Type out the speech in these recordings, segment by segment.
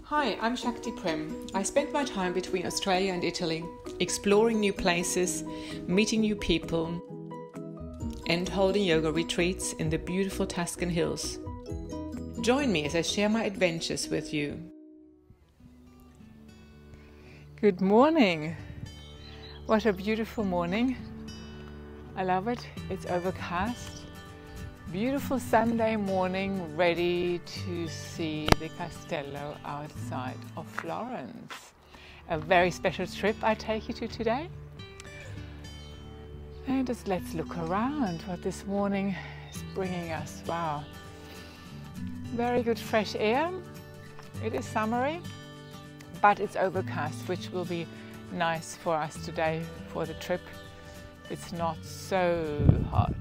Hi, I'm Shaktiprem. I spent my time between Australia and Italy, exploring new places, meeting new people, and holding yoga retreats in the beautiful Tuscan hills. Join me as I share my adventures with you. Good morning. What a beautiful morning. I love it. It's overcast. Beautiful Sunday morning, ready to see the Castello outside of Florence. A very special trip I take you to today. And just let's look around what this morning is bringing us. Wow. Very good fresh air. It is summery, but it's overcast, which will be nice for us today for the trip. It's not so hot.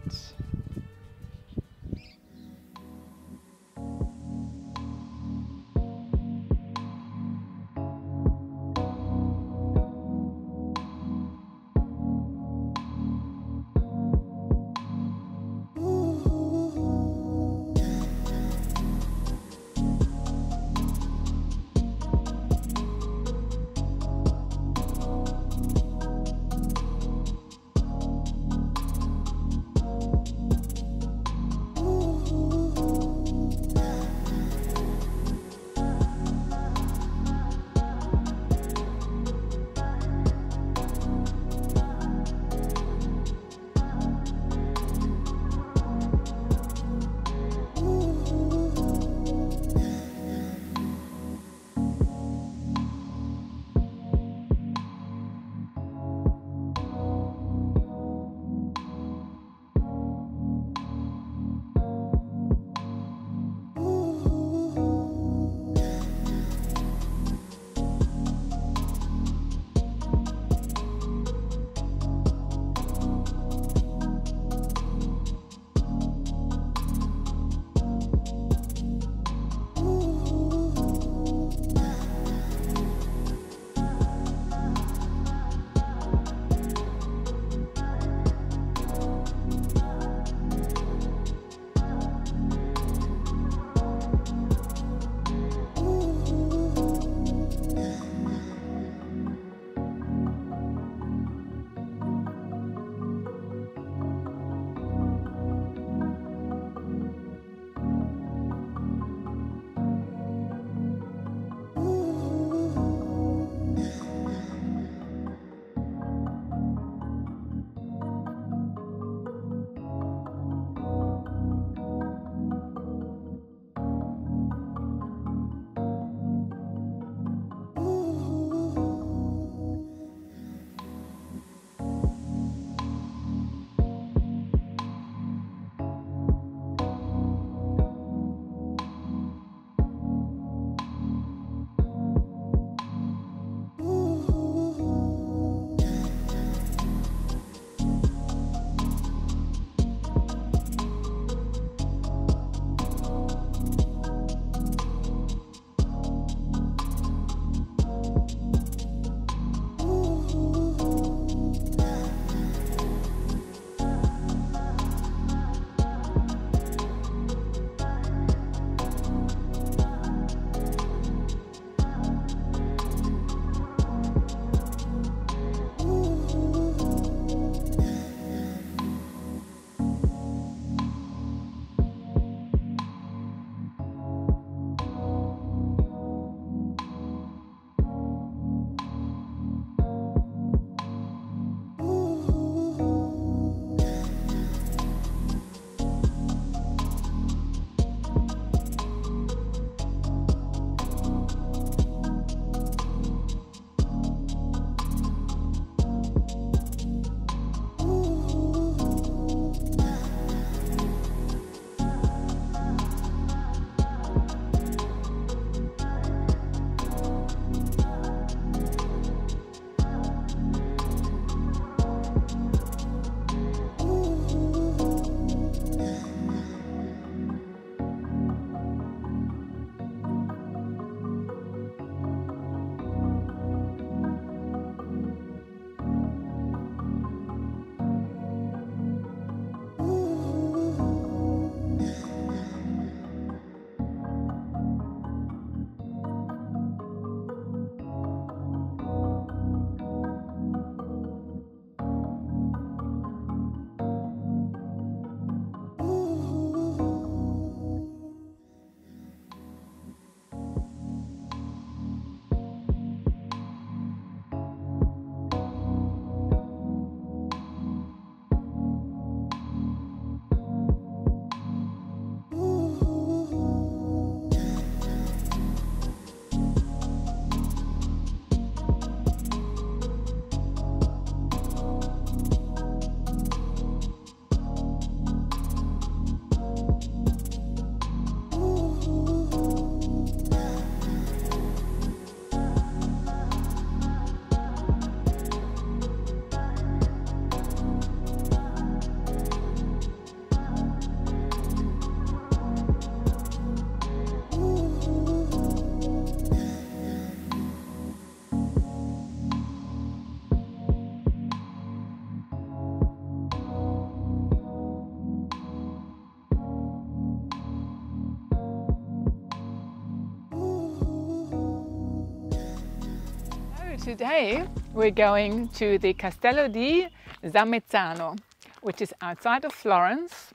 Today we're going to the Castello di Sammezzano, which is outside of Florence.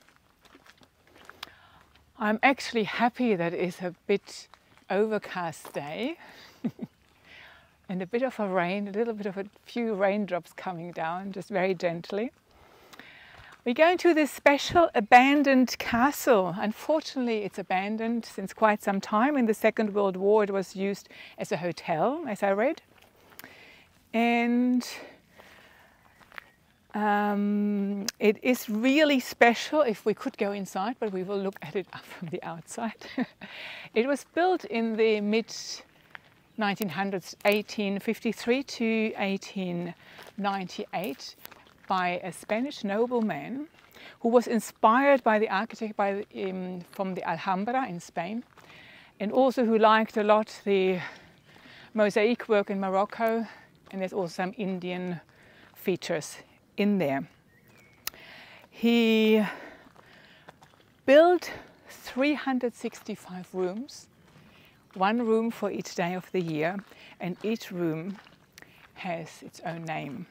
I'm actually happy that it's a bit overcast day and a bit of a rain, a little bit of a few raindrops coming down, just very gently. We're going to this special abandoned castle. Unfortunately, it's abandoned since quite some time. In the Second World War, it was used as a hotel, as I read. And it is really special if we could go inside, but we will look at it from the outside. It was built in the mid-1900s, 1853 to 1898, by a Spanish nobleman who was inspired by the architect from the Alhambra in Spain, and also who liked a lot the mosaic work in Morocco, and there's also some Indian features in there. He built 365 rooms, one room for each day of the year, and each room has its own name.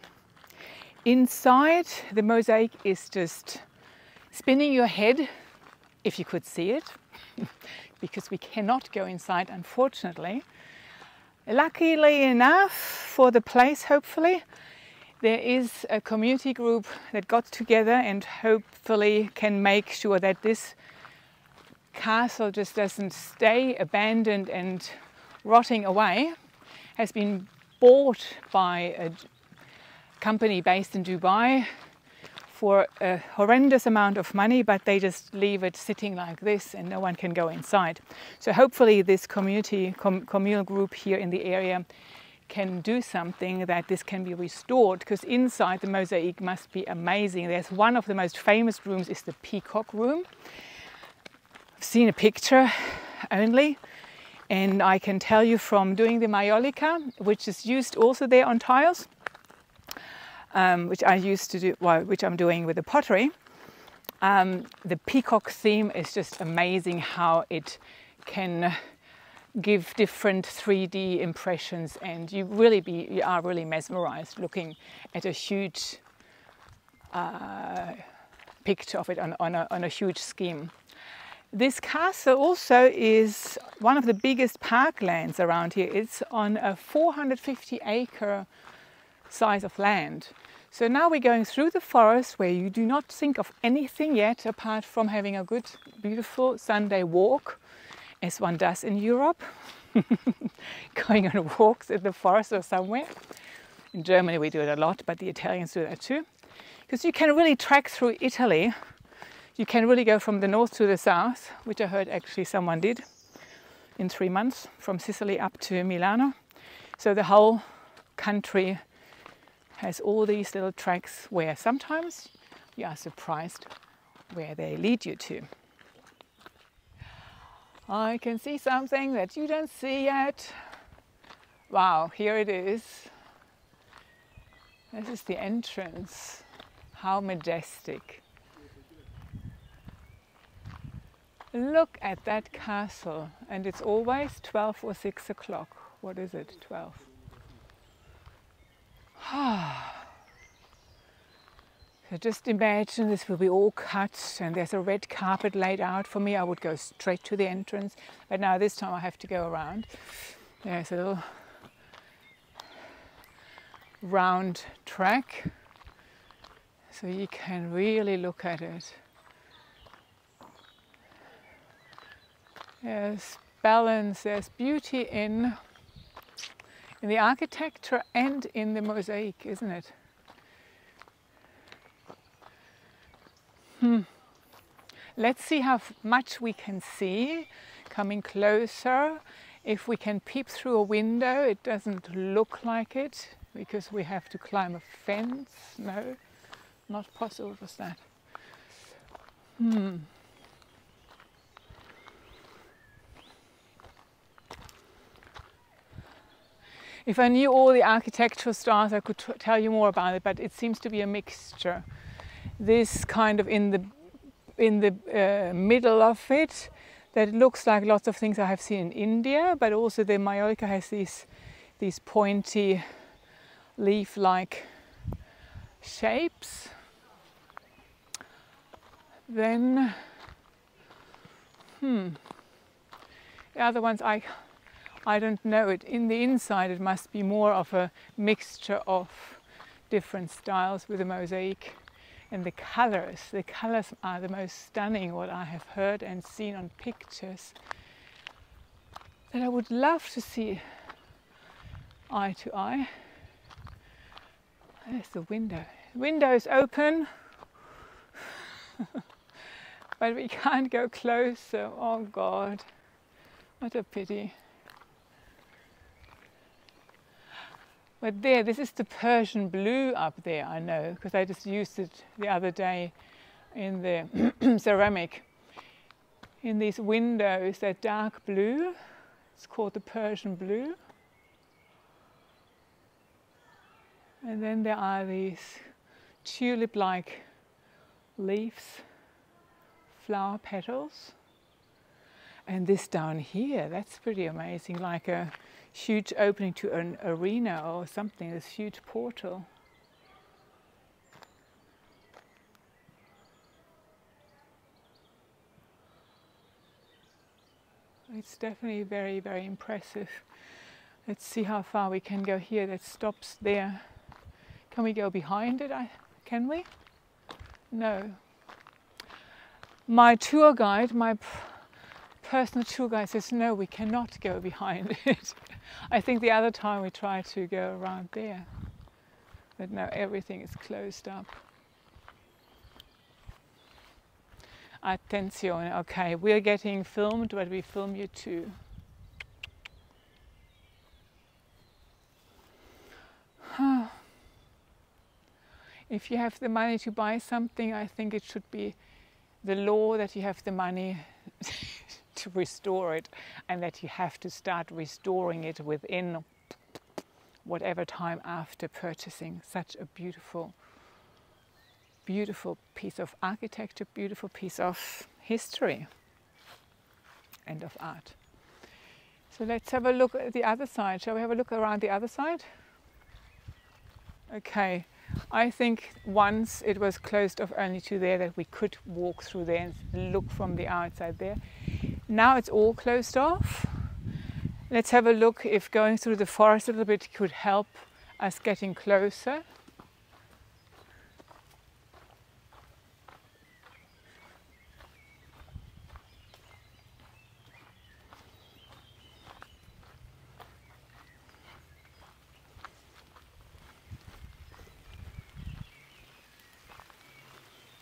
Inside, the mosaic is just spinning your head, if you could see it, because we cannot go inside, unfortunately. Luckily enough for the place, hopefully, there is a community group that got together and hopefully can make sure that this castle just doesn't stay abandoned and rotting away. Has been bought by a company based in Dubai for a horrendous amount of money, but they just leave it sitting like this and no one can go inside. So hopefully this communal group here in the area can do something that this can be restored, because inside the mosaic must be amazing. There's one of the most famous rooms is the Peacock Room. I've seen a picture only, and I can tell you from doing the maiolica, which is used also there on tiles, which I used to do, well, which I'm doing with the pottery. The peacock theme is just amazing, how it can give different 3D impressions, and you are really mesmerized looking at a huge picture of it on a huge scheme. This castle also is one of the biggest parklands around here. It's on a 450-acre size of land. So now we're going through the forest where you do not think of anything yet apart from having a good, beautiful Sunday walk, as one does in Europe, going on walks in the forest or somewhere. In Germany we do it a lot, but the Italians do that too. Because you can really trek through Italy. You can really go from the north to the south, which I heard actually someone did in 3 months, from Sicily up to Milano. So the whole country has all these little tracks where sometimes you are surprised where they lead you to. I can see something that you don't see yet. Wow, here it is. This is the entrance. How majestic. Look at that castle, and it's always 12 or 6 o'clock. What is it, 12? So just imagine this will be all cut and there's a red carpet laid out for me. I would go straight to the entrance, but now this time I have to go around. There's a little round track, so you can really look at it. There's balance, there's beauty in the architecture and in the mosaic, isn't it? Let's see how much we can see coming closer. If we can peep through a window, it doesn't look like it because we have to climb a fence. No, not possible with that. If I knew all the architectural styles, I could tell you more about it, but it seems to be a mixture. This kind of in the middle of it, that looks like lots of things I have seen in India, but also the maiolica has these pointy leaf-like shapes. Then the other ones I don't know it. In the inside it must be more of a mixture of different styles with a mosaic. And the colors are the most stunning, what I have heard and seen on pictures, that I would love to see eye to eye. There's the window. The window is open, but we can't go close, so oh God, what a pity. But there, this is the Persian blue up there, I know, because I just used it the other day in the ceramic. In these windows, that dark blue, it's called the Persian blue. And then there are these tulip-like leaves, flower petals. And this down here, that's pretty amazing, like a huge opening to an arena or something, this huge portal. It's definitely very, very impressive. Let's see how far we can go here. That stops there. Can we go behind it? Can we? No. My tour guide, my personal tour guide says no, we cannot go behind it. I think the other time we tried to go around there, but now everything is closed up. Attenzione, okay, we're getting filmed, but we film you too. If you have the money to buy something, I think it should be the law that you have the money to restore it, and that you have to start restoring it within whatever time after purchasing such a beautiful, beautiful piece of architecture, beautiful piece of history and of art. So let's have a look at the other side. Shall we have a look around the other side? Okay, I think once it was closed off only to there, that we could walk through there and look from the outside there. Now it's all closed off. Let's have a look if going through the forest a little bit could help us getting closer.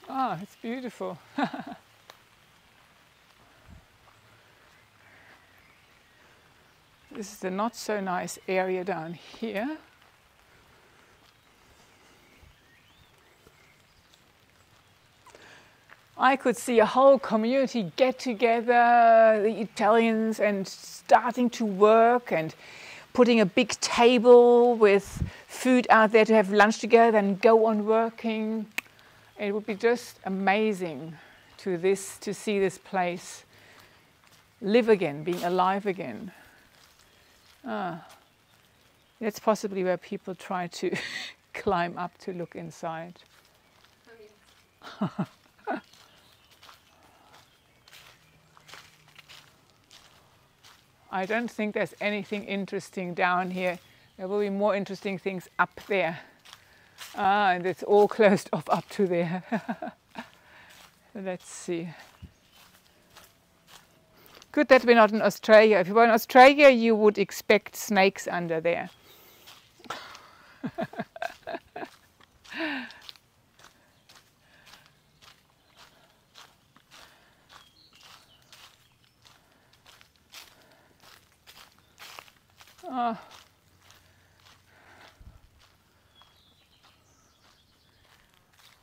Ah, it's beautiful. This is the not so nice area down here. I could see a whole community get together, the Italians, and starting to work and putting a big table with food out there to have lunch together and go on working. It would be just amazing to see this place live again, being alive again. That's possibly where people try to climb up to look inside. Oh, yes. I don't think there's anything interesting down here. There will be more interesting things up there. And it's all closed off up to there. Let's see. Good that we're not in Australia. If you were in Australia, you would expect snakes under there. Oh.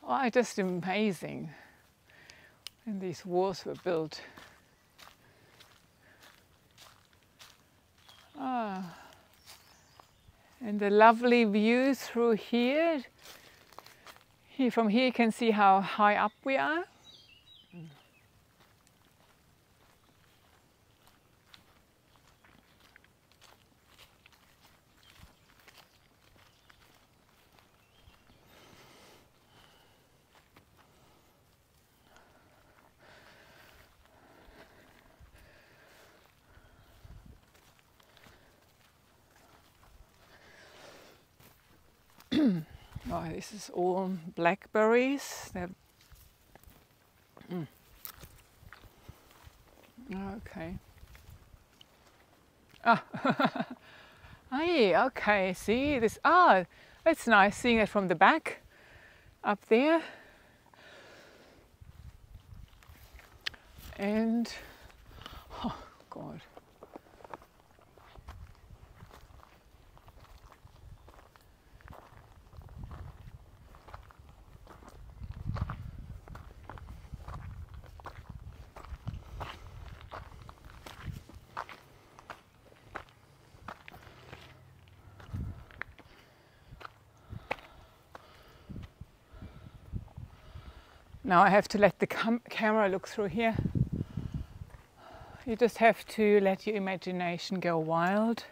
Oh, just amazing when these walls were built. And the lovely view through here. From here you can see how high up we are. Oh, this is all blackberries. Okay. Ah, oh, yeah, okay, see this. Ah, that's nice seeing it from the back up there. And, oh, God. Now I have to let the camera look through here. You just have to let your imagination go wild.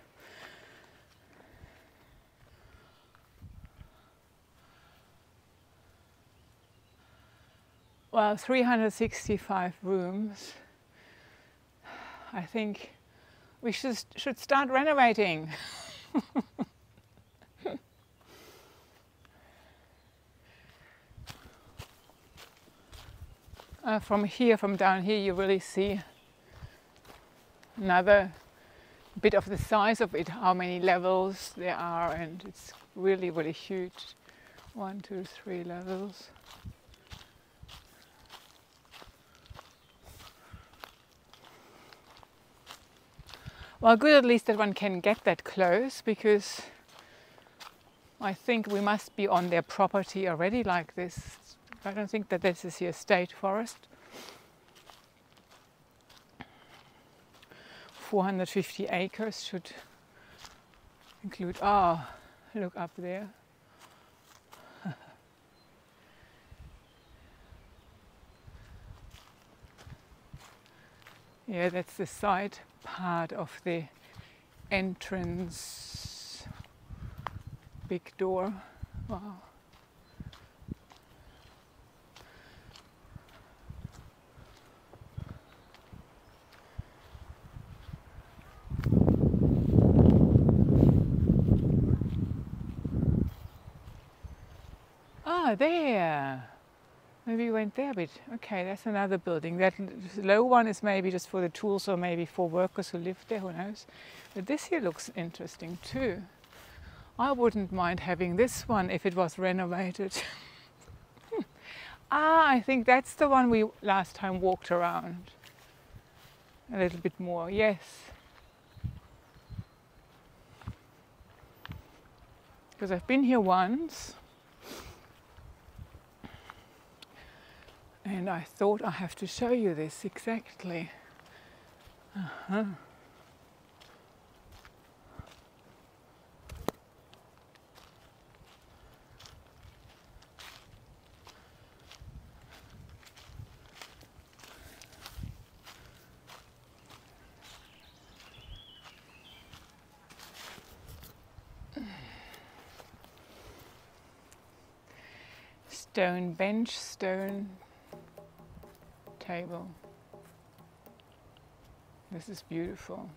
Well, 365 rooms. I think we should start renovating. From down here, you really see another bit of the size of it, how many levels there are, and it's really, really huge. 1, 2, 3 levels. Well, good at least that one can get that close, because I think we must be on their property already like this. I don't think that this is your state forest. 450 acres should include, oh, look up there. Yeah, that's the side part of the entrance. Big door. Wow. Ah, there. Maybe you went there a bit. Okay, that's another building. That low one is maybe just for the tools, or maybe for workers who live there, who knows. But this here looks interesting too. I wouldn't mind having this one if it was renovated. Ah, I think that's the one we last time walked around. A little bit more, yes. Because I've been here once. And I thought I have to show you this exactly. Uh-huh. Stone bench, stone table. This is beautiful.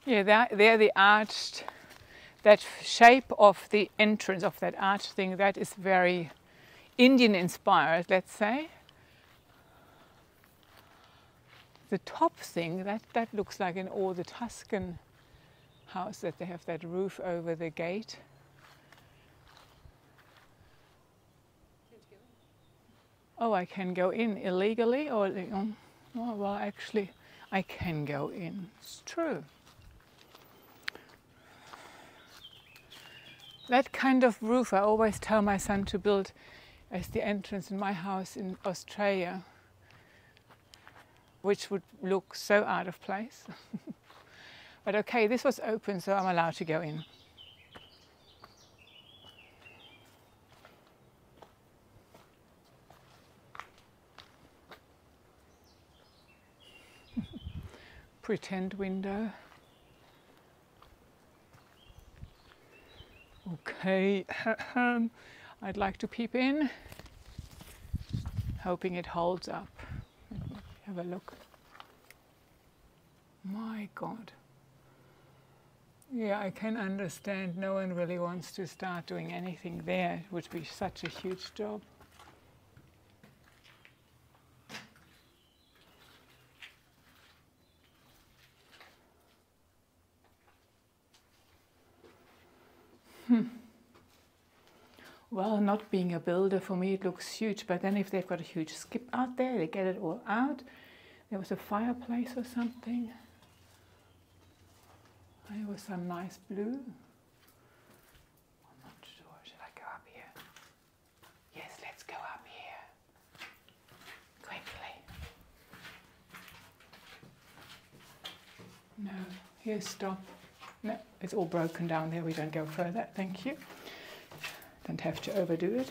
Yeah, they're the arched, that shape of the entrance of that arch thing, that is very Indian inspired, let's say. The top thing, that looks like in all the Tuscan house, that they have that roof over the gate. Oh, I can go in illegally, or oh, well, actually I can go in. It's true. That kind of roof I always tell my son to build as the entrance in my house in Australia, which would look so out of place. But okay, this was open, so I'm allowed to go in. Pretend window. Okay, I'd like to peep in, hoping it holds up. Have a look. My God. Yeah, I can understand no one really wants to start doing anything there. It would be such a huge job. Well, not being a builder, for me it looks huge, but then if they've got a huge skip out there, they get it all out. There was a fireplace or something. There was some nice blue. I'm not sure. Should I go up here? Yes, let's go up here. Quickly. No, here, stop. No, it's all broken down there. We don't go further. Thank you. Don't have to overdo it.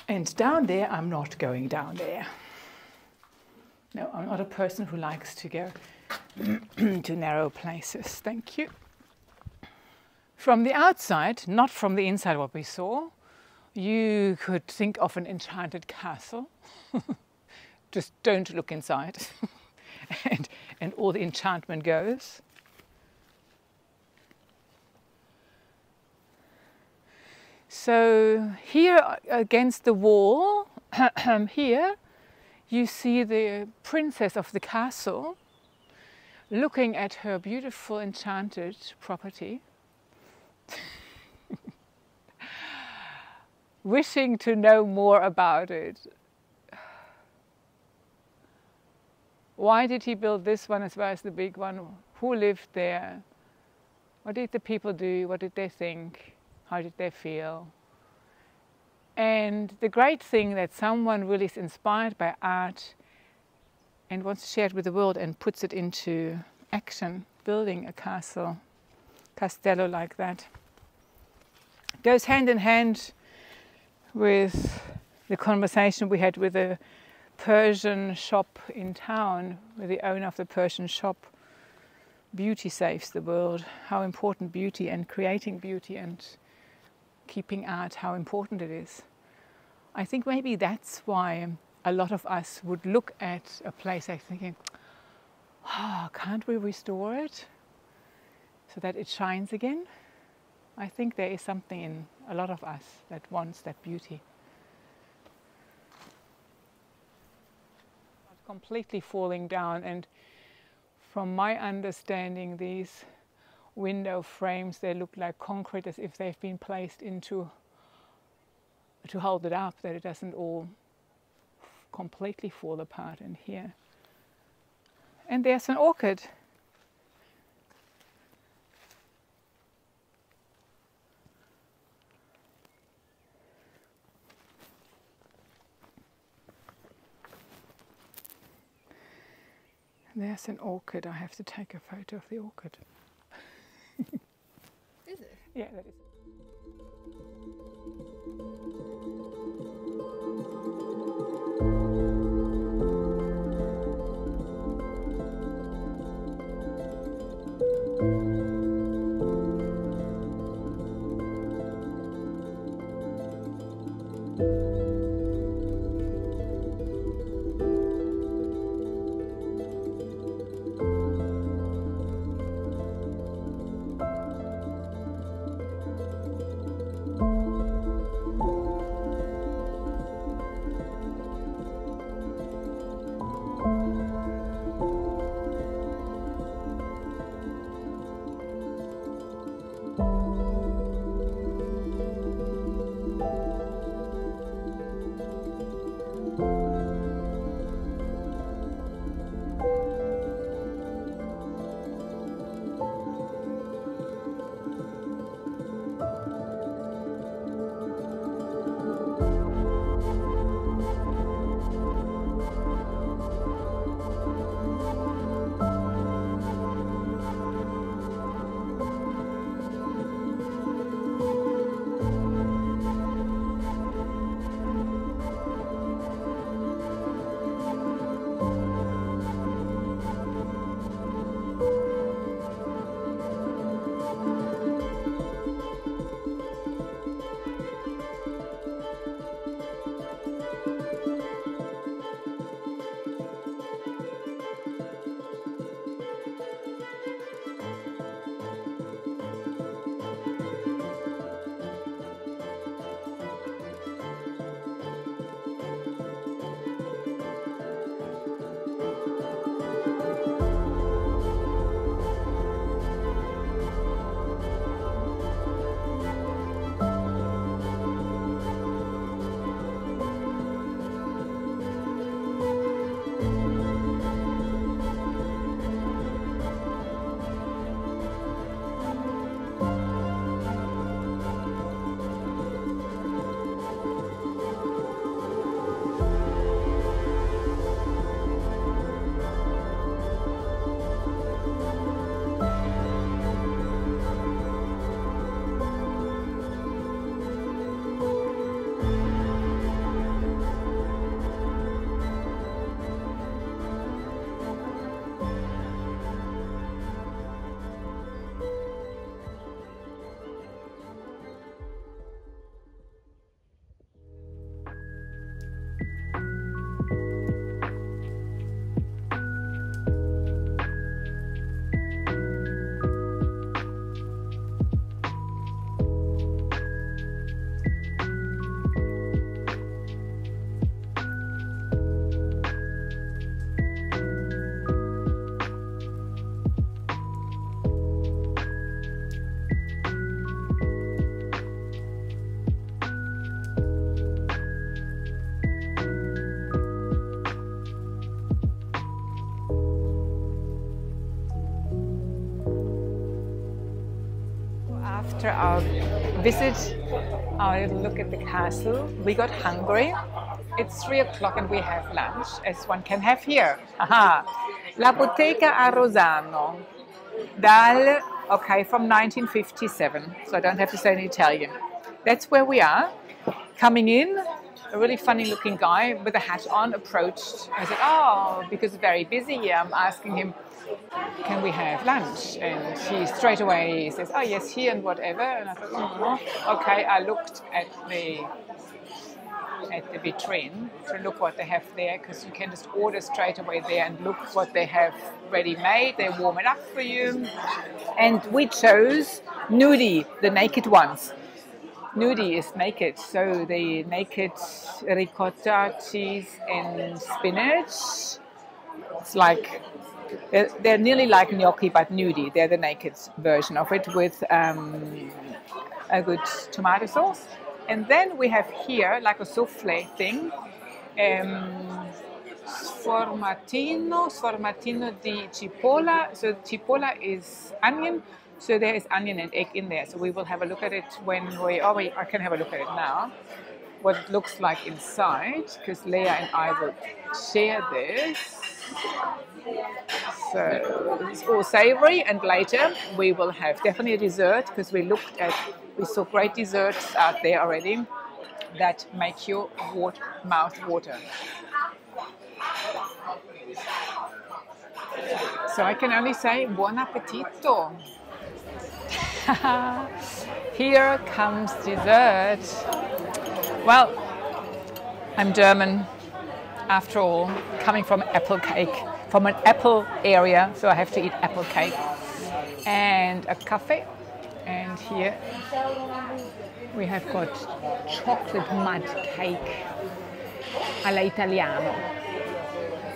And down there, I'm not going down there. No, I'm not a person who likes to go to narrow places. Thank you. From the outside, not from the inside what we saw, you could think of an enchanted castle. Just don't look inside. and all the enchantment goes. So here against the wall, here, you see the princess of the castle looking at her beautiful enchanted property, wishing to know more about it. Why did he build this one as well as the big one? Who lived there? What did the people do? What did they think? How did they feel? And the great thing that someone really is inspired by art and wants to share it with the world and puts it into action, building a castle, Castello like that, goes hand in hand with the conversation we had with a Persian shop in town, with the owner of the Persian shop. Beauty saves the world. How important beauty and creating beauty and keeping art, how important it is. I think maybe that's why a lot of us would look at a place like thinking, oh, can't we restore it so that it shines again? I think there is something in a lot of us that wants that beauty. Not completely falling down, and from my understanding, these window frames, they look like concrete, as if they've been placed into to hold it up, that it doesn't all completely fall apart in here. And there's an orchid. There's an orchid. I have to take a photo of the orchid. Is it? Yeah, that is. after our visit, our little look at the castle, we got hungry. It's 3 o'clock and we have lunch, as one can have here. Aha. La Bottega di Rosano. From 1957, so I don't have to say in Italian. That's where we are. Coming in, a really funny looking guy with a hat on approached. I said, oh, because it's very busy here, I'm asking him, can we have lunch? And he straight away says, oh yes, here and whatever. And I thought, okay, I looked at the vitrine to look what they have there, because you can just order straight away there and look what they have ready made. They warm it up for you. And we chose nudi, the naked ones. Nudi is naked, so the naked ricotta, cheese and spinach. It's like, they're nearly like gnocchi, but nudi. They're the naked version of it with a good tomato sauce. And then we have here, like a souffle thing, sformatino di cipolla. So cipolla is onion, so there is onion and egg in there. So we will have a look at it when I can have a look at it now, what it looks like inside, because Leah and I will share this. So it's all savory, and later we will have definitely a dessert, because we saw great desserts out there already that make your mouth water. So I can only say buon appetito. Here comes dessert. Well, I'm German after all, coming from apple cake, from an apple area, so I have to eat apple cake and a cafe. And here we have got chocolate mud cake alla italiano,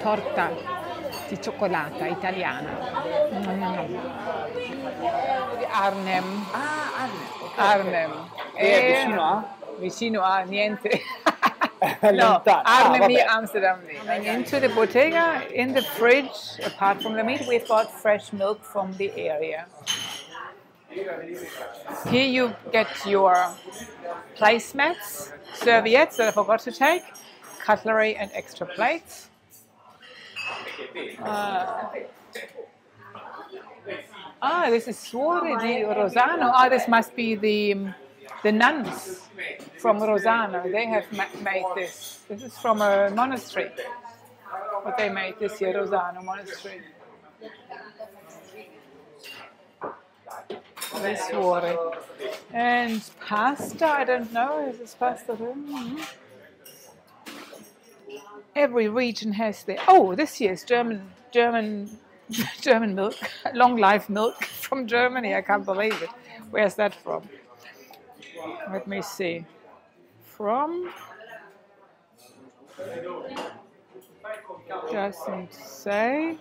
torta di cioccolata italiana. Arnhem. Arnhem. Vicino a niente. No, Arnhem near Amsterdam. Into the Bottega, in the fridge, apart from the meat, we've got fresh milk from the area. Here you get your placemats, serviettes that I forgot to take, cutlery and extra plates. This is Suore di Rosano. This must be the nuns from Rosano. They have made this. This is from a monastery. But they made this here, Rosano Monastery. The Suore. And pasta, I don't know, is this pasta? Every region has their... Oh, this year's German milk, long life milk from Germany. I can't believe it. Where's that from? Let me see. From... Doesn't say.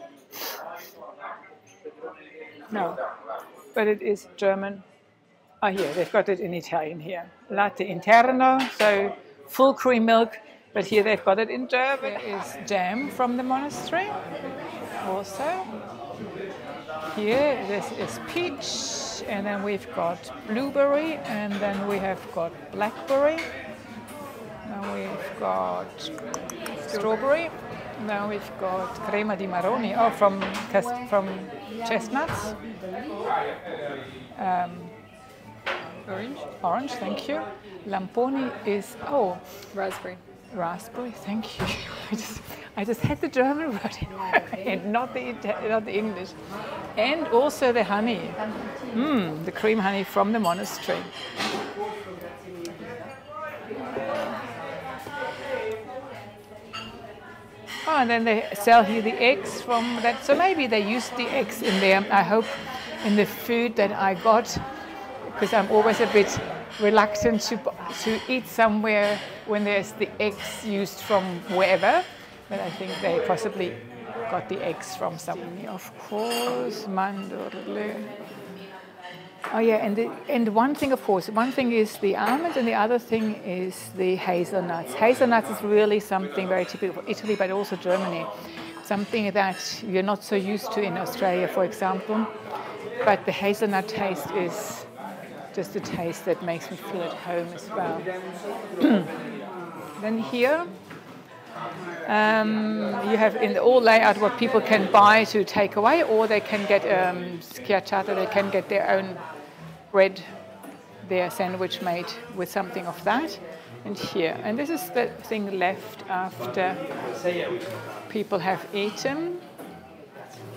No, but it is German. Oh, here, they've got it in Italian here. Latte interno, so full cream milk. But here they've got it in German. There is jam from the monastery also. Here this is peach, and then we've got blueberry, and then we have got blackberry. Now we've got strawberry. Now we've got crema di marroni, from chestnuts. Orange, thank you. Lamponi is, raspberry. Raspberry, thank you. I just had the German word and not the English. And also the honey, the cream honey from the monastery. Oh, and then they sell here the eggs from that. So maybe they used the eggs in there, I hope, in the food that I got, because I'm always a bit reluctant to eat somewhere when there's the eggs used from wherever. But I think they possibly got the eggs from somewhere. Of course, mandorle. Oh yeah, and one thing, of course, one thing is the almonds, and the other thing is the hazelnuts. Hazelnuts is really something very typical for Italy, but also Germany. Something that you're not so used to in Australia, for example. But the hazelnut taste is just a taste that makes me feel at home as well. Then here you have in the all layout what people can buy to take away, or they can get schiacciata, they can get their own bread, their sandwich made with something of that. And here, and this is the thing left after people have eaten,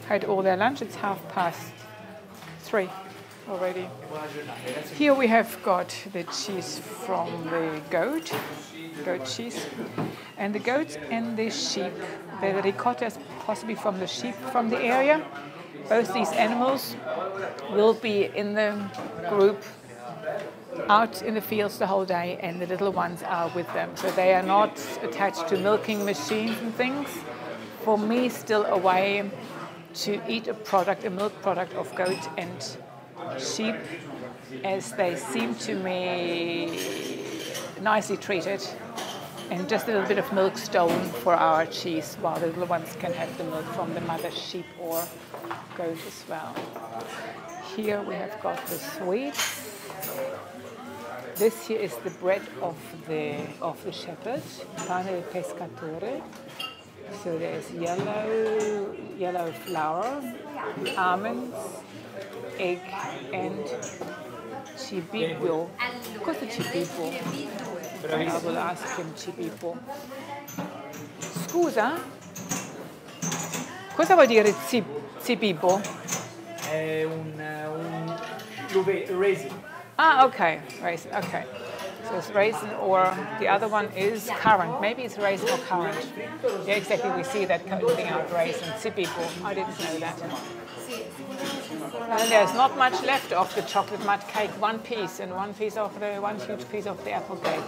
had all their lunch. It's 3:30 already. Here we have got the cheese from the goat cheese, and the goats and the sheep. The ricotta is possibly from the sheep from the area. Both these animals will be in the group out in the fields the whole day, and the little ones are with them. So they are not attached to milking machines and things. For me, still a way to eat a milk product of goat and sheep, as they seem to me nicely treated, and just a little bit of milk stolen for our cheese, while the little ones can have the milk from the mother sheep or goat as well. Here we have got the sweets. This here is the bread of the shepherd, pane del pescatore. So there's yellow flour, almonds, egg, and cibibo. Cos'è cibibo? I will ask him cibibo. Scusa? Cosa vuol dire cibibo? È un raisin. Ah, okay, raisin, okay. So it's raisin, or the other one is currant. Maybe it's raisin or currant. Yeah, exactly, we see that coming out, raisin, cibibo. I didn't know that. And there's not much left of the chocolate mud cake. One piece, and one huge piece of the apple cake.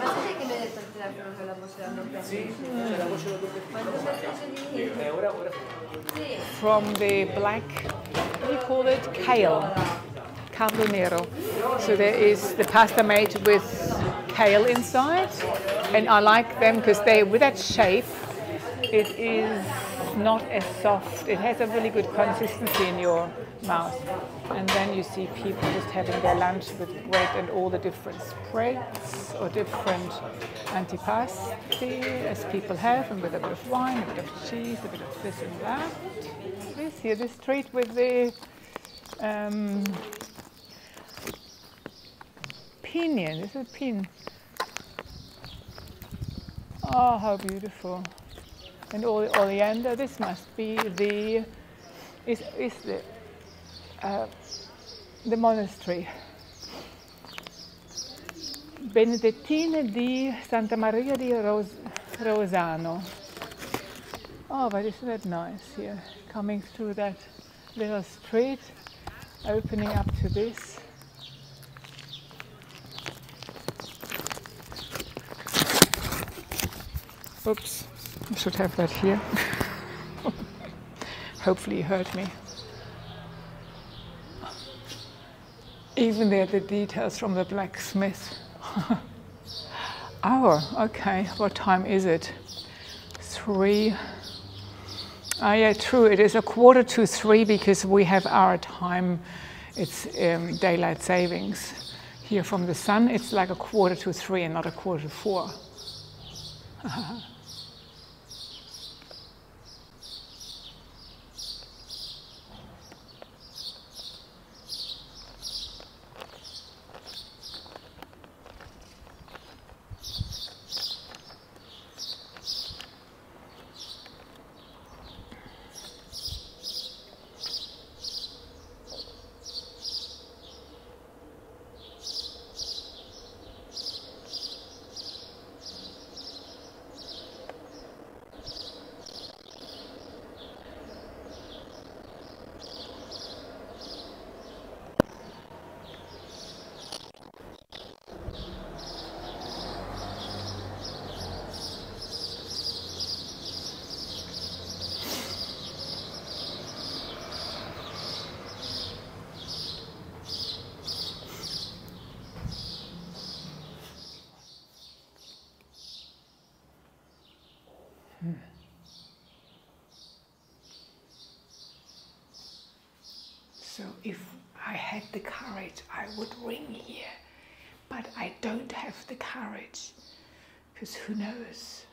From the black, what do you call it? Kale. Caldo nero. So there is the pasta made with kale inside, and I like them because they, with that shape, it is not as soft. It has a really good consistency in your mouth. And then you see people just having their lunch with bread and all the different spreads or different antipasti as people have, and with a bit of wine, a bit of cheese, a bit of this and that. This here, this treat with the pinion. This is a pin. Oh, how beautiful! And all the oleander. This must be the monastery. Benedettine di Santa Maria di Rosano. Oh, but isn't that nice here? Coming through that little street, opening up to this. Oops, I should have that here. Hopefully you heard me. Even there, the details from the blacksmith. Hour, okay, what time is it? 3. Ah, yeah, true, it is 2:45 because we have our time, it's daylight savings. Here from the sun, it's like 2:45 and not 3:45. So if I had the courage, I would ring here have the courage, because who knows,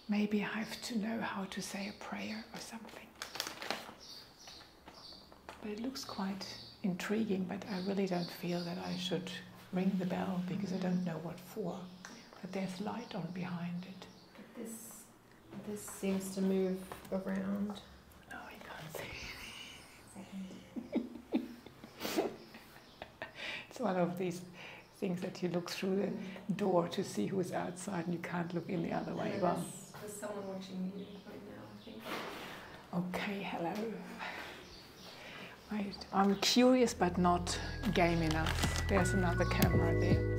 maybe I have to know how to say a prayer or something. But it looks quite intriguing, but I really don't feel that I should ring the bell because I don't know what for. But there's light on behind it. This seems to move around. No, you can't see. It's one of these things that you look through the door to see who's outside and you can't look in the other way. Well, there's someone watching you right now, I think. Okay, hello. I'm curious but not game enough. There's another camera there.